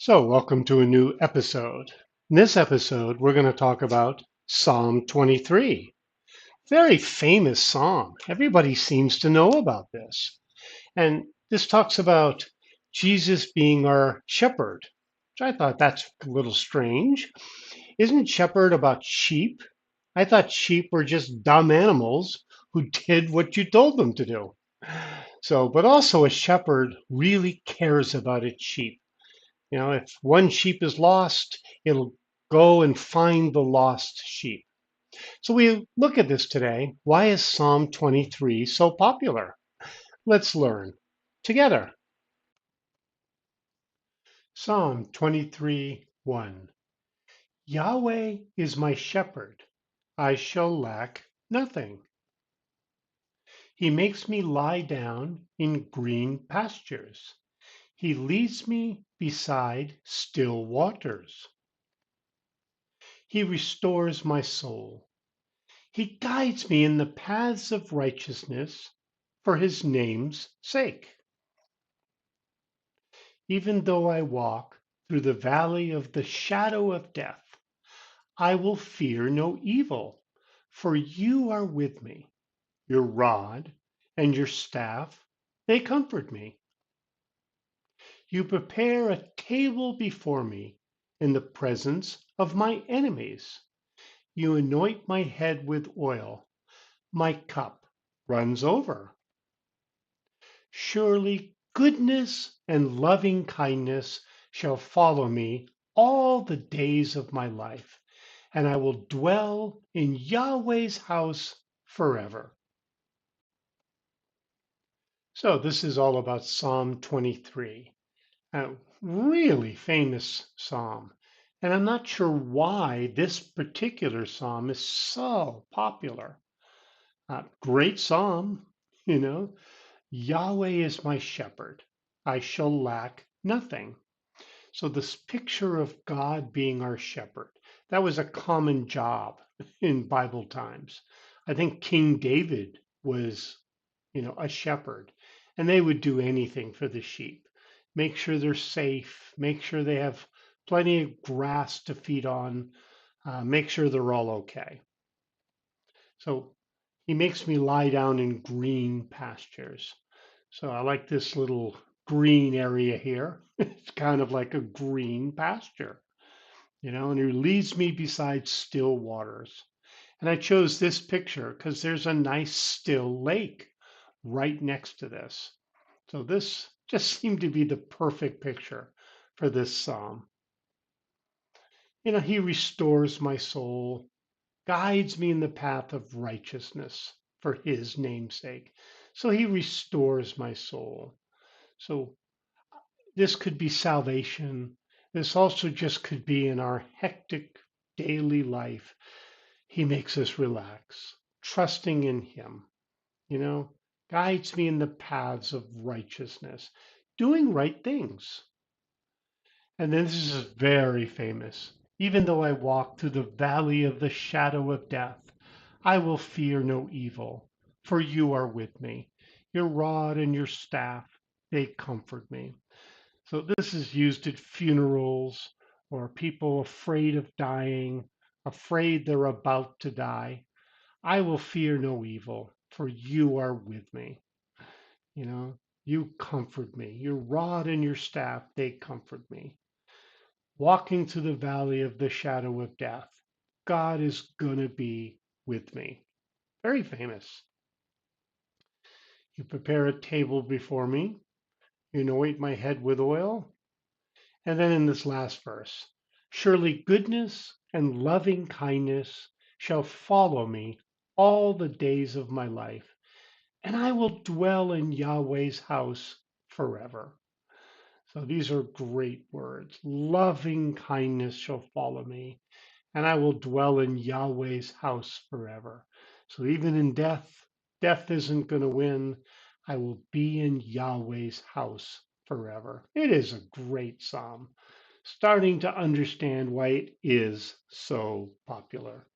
So, welcome to a new episode. In this episode, we're going to talk about Psalm 23. Very famous psalm. Everybody seems to know about this. And this talks about Jesus being our shepherd, which I thought that's a little strange. Isn't shepherd about sheep? I thought sheep were just dumb animals who did what you told them to do. So, but also a shepherd really cares about its sheep. If one sheep is lost, it'll go and find the lost sheep. So we look at this today. Why is Psalm 23 so popular? Let's learn together. Psalm 23 1. Yahweh is my shepherd. I shall lack nothing. He makes me lie down in green pastures. He leads me beside still waters. He restores my soul. He guides me in the paths of righteousness for his name's sake. Even though I walk through the valley of the shadow of death, I will fear no evil, for you are with me. Your rod and your staff, they comfort me. You prepare a table before me in the presence of my enemies. You anoint my head with oil. My cup runs over. Surely goodness and loving kindness shall follow me all the days of my life, and I will dwell in Yahweh's house forever. So, this is all about Psalm 23, a really famous psalm. And I'm not sure why this particular psalm is so popular. Great psalm, you know. Yahweh is my shepherd. I shall lack nothing. So, this picture of God being our shepherd, that was a common job in Bible times. I think King David was, a shepherd, and they would do anything for the sheep. Make sure they're safe, make sure they have plenty of grass to feed on, make sure they're all okay. So, he makes me lie down in green pastures. So I like this little green area here. It's kind of like a green pasture, and he leads me beside still waters. And I chose this picture because there's a nice still lake right next to this. So this just seemed to be the perfect picture for this psalm. He restores my soul, guides me in the path of righteousness for his name's sake. So he restores my soul. So this could be salvation. This also just could be in our hectic daily life. He makes us relax, trusting in Him, you know, guides me in the paths of righteousness, doing right things. And then this is very famous. Even though I walk through the valley of the shadow of death, I will fear no evil, for you are with me. Your rod and your staff, they comfort me. So this is used at funerals or people afraid of dying, afraid they're about to die. I will fear no evil, for you are with me. You know, you comfort me. Your rod and your staff, they comfort me. Walking through the valley of the shadow of death, God is going to be with me. Very famous. You prepare a table before me. You anoint my head with oil. And then in this last verse, surely goodness and loving kindness shall follow me all the days of my life, and I will dwell in Yahweh's house forever. So these are great words. Loving kindness shall follow me, and I will dwell in Yahweh's house forever. So even in death, death isn't going to win. I will be in Yahweh's house forever. It is a great psalm, starting to understand why it is so popular.